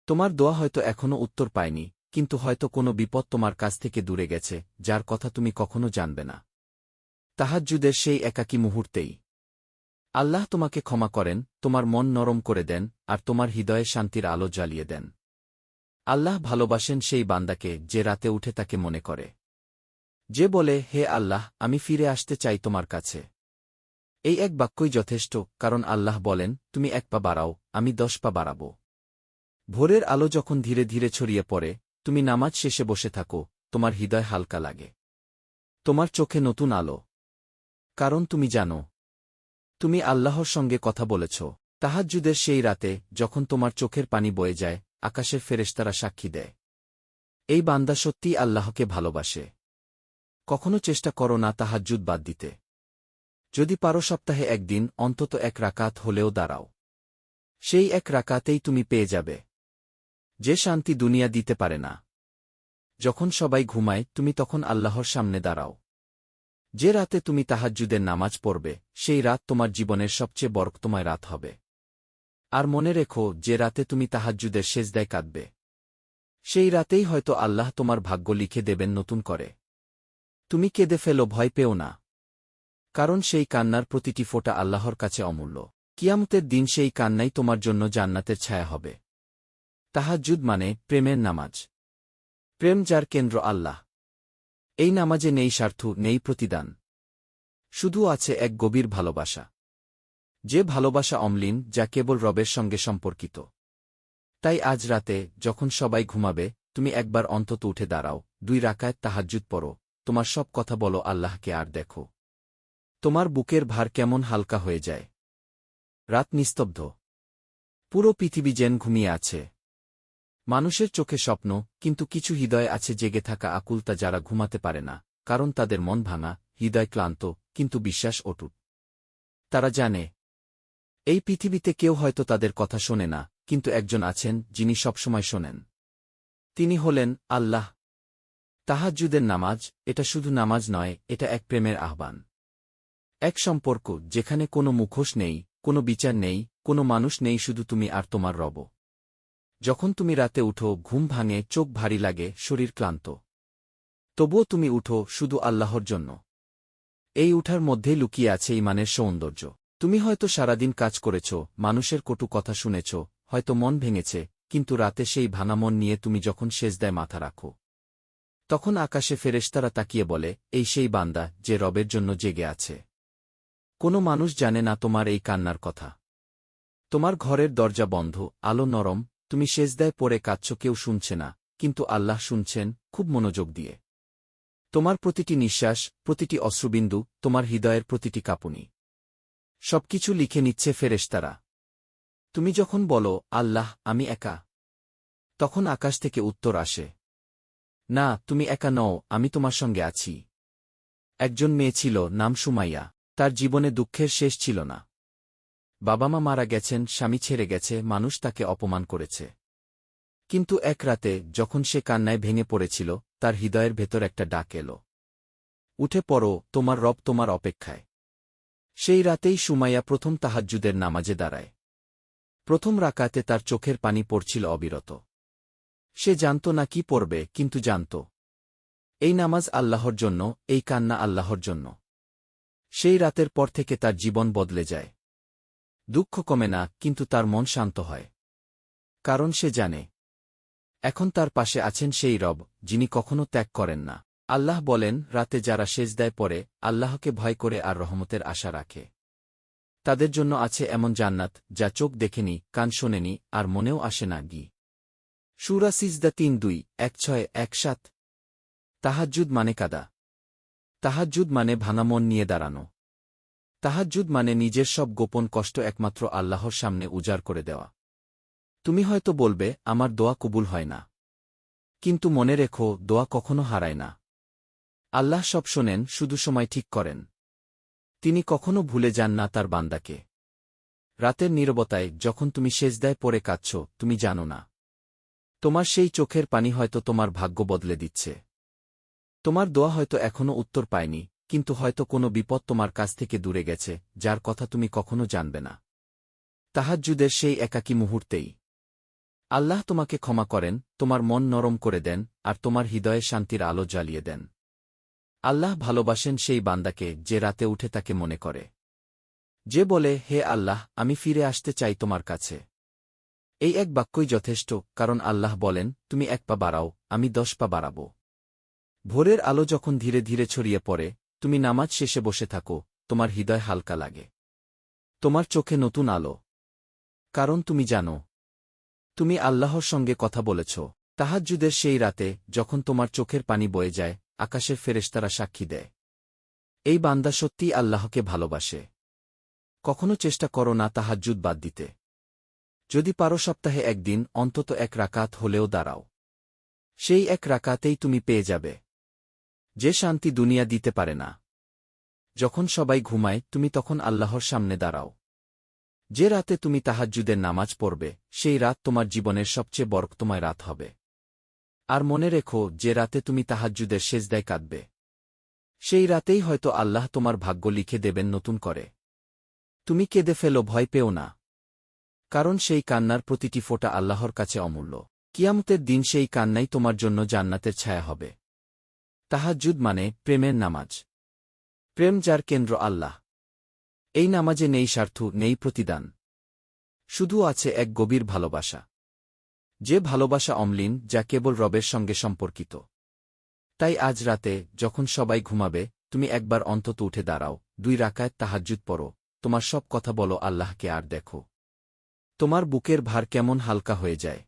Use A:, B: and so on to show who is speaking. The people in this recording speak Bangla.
A: তোমার দোয়া হয়তো এখনো উত্তর পায়নি, কিন্তু হয়তো কোনো বিপদ তোমার কাছ থেকে দূরে গেছে, যার কথা তুমি কখনো জানবে না। তাহাজ্জুদের সেই একাকী মুহূর্তেই আল্লাহ তোমাকে ক্ষমা করেন, তোমার মন নরম করে দেন, আর তোমার হৃদয়ে শান্তির আলো জ্বালিয়ে দেন। আল্লাহ ভালোবাসেন সেই বান্দাকে যে রাতে উঠে তাকে মনে করে, যে বলে, হে আল্লাহ, আমি ফিরে আসতে চাই তোমার কাছে। এই এক বাক্যই যথেষ্ট, কারণ আল্লাহ বলেন, তুমি 1 পা বাড়াও, আমি 10 পা বাড়াব। ভোরের আলো যখন ধীরে ধীরে ছড়িয়ে পড়ে, তুমি নামাজ শেষে বসে থাকো, তোমার হৃদয় হালকা লাগে। তোমার চোখে নতুন আলো। কারণ তুমি জানো, তুমি আল্লাহর সঙ্গে কথা বলেছ। তাহাজ্জুদের সেই রাতে, যখন তোমার চোখের পানি বয়ে যায়, আকাশের ফেরেশতারা সাক্ষী দেয়, এই বান্দা সত্যিই আল্লাহকে ভালোবাসে। কখনো চেষ্টা করো না তাহাজ্জুদ বাদ দিতে। যদি পারো সপ্তাহে একদিন অন্তত 1 রাকাত হলেও দাঁড়াও। সেই 1 রাকাতেই তুমি পেয়ে যাবে যে শান্তি দুনিয়া দিতে পারে না। যখন সবাই ঘুমায়, তুমি তখন আল্লাহর সামনে দাঁড়াও। যে রাতে তুমি তাহাজ্জুদের নামাজ পড়বে, সেই রাত তোমার জীবনের সবচেয়ে বরকতময় রাত হবে। আর মনে রেখো, যে রাতে তুমি তাহাজ্জুদের সেজদায় কাঁদবে, সেই রাতেই হয়তো আল্লাহ তোমার ভাগ্য লিখে দেবেন নতুন করে। তুমি কেঁদে ফেলো, ভয় পেও না। কারণ সেই কান্নার প্রতিটি ফোঁটা আল্লাহর কাছে অমূল্য। কিয়ামতের দিন সেই কান্নাই তোমার জন্য জান্নাতের ছায়া হবে। তাহাজ্জুদ মানে প্রেমের নামাজ। প্রেম যার কেন্দ্র আল্লাহ। এই নামাজে নেই স্বার্থ, নেই প্রতিদান। শুধু আছে এক গভীর ভালোবাসা। যে ভালোবাসা অম্লিন, যা কেবল রবের সঙ্গে সম্পর্কিত। তাই আজ রাতে, যখন সবাই ঘুমাবে, তুমি একবার অন্তত উঠে দাঁড়াও, 2 রাকাত তাহাজ্জুদ পড়ো, তোমার সব কথা বলো আল্লাহকে, আর দেখো তোমার বুকের ভার কেমন হালকা হয়ে যায়। রাত নিস্তব্ধ। পুরো পৃথিবী যেন ঘুমিয়ে আছে। মানুষের চোখে স্বপ্ন, কিন্তু কিছু হৃদয় আছে জেগে থাকা আকুলতা, যারা ঘুমাতে পারে না, কারণ তাদের মন ভাঙা, হৃদয় ক্লান্ত, কিন্তু বিশ্বাস অটুট। তারা জানে, এই পৃথিবীতে কেউ হয়তো তাদের কথা শোনে না, কিন্তু একজন আছেন যিনি সবসময় শোনেন। তিনি হলেন আল্লাহ। তাহাজ্জুদের নামাজ, এটা শুধু নামাজ নয়, এটা এক প্রেমের আহ্বান। এক সম্পর্ক যেখানে কোনো মুখোশ নেই, কোনো বিচার নেই, কোনো মানুষ নেই, শুধু তুমি আর তোমার রব। যখন তুমি রাতে উঠো, ঘুম ভাঙে, চোখ ভারী লাগে, শরীর ক্লান্ত, তবুও তুমি উঠো শুধু আল্লাহর জন্য। এই উঠার মধ্যেই লুকিয়ে আছে ঈমানের সৌন্দর্য। তুমি হয়তো সারাদিন কাজ করেছ, মানুষের কটু কথা শুনেছ, হয়তো মন ভেঙেছে, কিন্তু রাতে সেই ভাঙা মন নিয়ে তুমি যখন সেজদায় মাথা রাখো, তখন আকাশে ফেরেশতারা তাকিয়ে বলে, এই সেই বান্দা যে রবের জন্য জেগে আছে। কোনো মানুষ জানে না তোমার এই কান্নার কথা। তোমার ঘরের দরজা বন্ধ, আলো নরম, তুমি সেজদায় পড়ে কাঁদছ, কেউ শুনছে না, কিন্তু আল্লাহ শুনছেন, খুব মনোযোগ দিয়ে। তোমার প্রতিটি নিঃশ্বাস, প্রতিটি অশ্রুবিন্দু, তোমার হৃদয়ের প্রতিটি কাঁপুনি, সবকিছু লিখে নিচ্ছে ফেরেশতারা। তুমি যখন বলো, আল্লাহ, আমি একা, তখন আকাশ থেকে উত্তর আসে, না, তুমি একা নও, আমি তোমার সঙ্গে আছি। একজন মেয়ে ছিল, নাম সুমাইয়া। তার জীবনে দুঃখের শেষ ছিল না। বাবা মা মারা গেছেন, স্বামী ছেড়ে গেছে, মানুষ তাকে অপমান করেছে। কিন্তু এক রাতে, যখন সে কান্নায় ভেঙে পড়েছিল, তার হৃদয়ের ভেতর একটা ডাক এলো, উঠে পড়ো, তোমার রব তোমার অপেক্ষায়। সেই রাতেই সুমাইয়া প্রথম তাহাজ্জুদের নামাজে দাঁড়ায়। প্রথম রাকাতে তার চোখের পানি পড়ছিল অবিরত। সে জানত না কি পড়বে, কিন্তু জানত, এই নামাজ আল্লাহর জন্য, এই কান্না আল্লাহর জন্য। সেই রাতের পর থেকে তার জীবন বদলে যায়। দুঃখ কমে না, কিন্তু তার মন শান্ত হয়। কারণ সে জানে, এখন তার পাশে আছেন সেই রব, যিনি কখনো ত্যাগ করেন না। আল্লাহ বলেন, রাতে যারা সেজদায় পড়ে, আল্লাহকে ভয় করে আর রহমতের আশা রাখে, তাদের জন্য আছে এমন জান্নাত, যা চোখ দেখেনি, কান শোনেনি, আর মনেও আসে না। সূরা সিজদা 3:2-1:6-1:7। তাহাজ্জুদ মানে কাদা। তাহাজ্জুদ মানে ভাঙা মন নিয়ে দাঁড়ানো। তাহাজ্জুদ মানে নিজের সব গোপন কষ্ট একমাত্র আল্লাহর সামনে উজাড় করে দেওয়া। তুমি হয়তো বলবে, আমার দোয়া কবুল হয় না। কিন্তু মনে রেখো, দোয়া কখনো হারায় না। আল্লাহ সব শোনেন, শুধু সময় ঠিক করেন। তিনি কখনো ভুলে যান না তার বান্দাকে। রাতের নীরবতায়, যখন তুমি সেজদায় পড়ে কাঁদছ, তুমি জানো না, তোমার সেই চোখের পানি হয়তো তোমার ভাগ্য বদলে দিচ্ছে। তোমার দোয়া হয়তো এখনো উত্তর পায়নি, কিন্তু হয়তো কোনো বিপদ তোমার কাছ থেকে দূরে গেছে, যার কথা তুমি কখনো জানবে না। তাহাজ্জুদের সেই একাকী মুহূর্তেই আল্লাহ তোমাকে ক্ষমা করেন, তোমার মন নরম করে দেন, আর তোমার হৃদয়ে শান্তির আলো জ্বালিয়ে দেন। আল্লাহ ভালোবাসেন সেই বান্দাকে যে রাতে উঠে তাকে মনে করে, যে বলে, হে আল্লাহ, আমি ফিরে আসতে চাই তোমার কাছে। এই এক বাক্যই যথেষ্ট, কারণ আল্লাহ বলেন, তুমি 1 পা বাড়াও, আমি 10 পা বাড়াব। ভোরের আলো যখন ধীরে ধীরে ছড়িয়ে পড়ে, তুমি নামাজ শেষে বসে থাকো, তোমার হৃদয় হালকা লাগে। তোমার চোখে নতুন আলো। কারণ তুমি জানো, তুমি আল্লাহর সঙ্গে কথা বলেছ। তাহাজ্জুদের সেই রাতে, যখন তোমার চোখের পানি বয়ে যায়, আকাশের ফেরেশতারা সাক্ষী দেয়, এই বান্দা সত্যিই আল্লাহকে ভালোবাসে। কখনো চেষ্টা করো না তাহাজ্জুদ বাদ দিতে। যদি পারো সপ্তাহে একদিন অন্তত 1 রাকাত হলেও দাঁড়াও। সেই 1 রাকাতেই তুমি পেয়ে যাবে যে শান্তি দুনিয়া দিতে পারে না। যখন সবাই ঘুমায়, তুমি তখন আল্লাহর সামনে দাঁড়াও। যে রাতে তুমি তাহাজ্জুদের নামাজ পড়বে, সেই রাত তোমার জীবনের সবচেয়ে বরকতময় রাত হবে। আর মনে রেখো, যে রাতে তুমি তাহাজ্জুদের সেজদায় কাঁদবে, সেই রাতেই হয়তো আল্লাহ তোমার ভাগ্য লিখে দেবেন নতুন করে। তুমি কেঁদে ফেলো, ভয় পেও না। কারণ সেই কান্নার প্রতিটি ফোঁটা আল্লাহর কাছে অমূল্য। কিয়ামতের দিন সেই কান্নাই তোমার জন্য জান্নাতের ছায়া হবে। তাহাজ্জুদ মানে প্রেমের নামাজ। প্রেম যার কেন্দ্র আল্লাহ। এই নামাজে নেই স্বার্থ, নেই প্রতিদান। শুধু আছে এক গভীর ভালোবাসা। যে ভালোবাসা অম্লিন, যা কেবল রবের সঙ্গে সম্পর্কিত। তাই আজ রাতে, যখন সবাই ঘুমাবে, তুমি একবার অন্তত উঠে দাঁড়াও, 2 রাকাত তাহাজ্জুদ পড়ো, তোমার সব কথা বলো আল্লাহকে, আর দেখো তোমার বুকের ভার কেমন হালকা হয়ে যায়।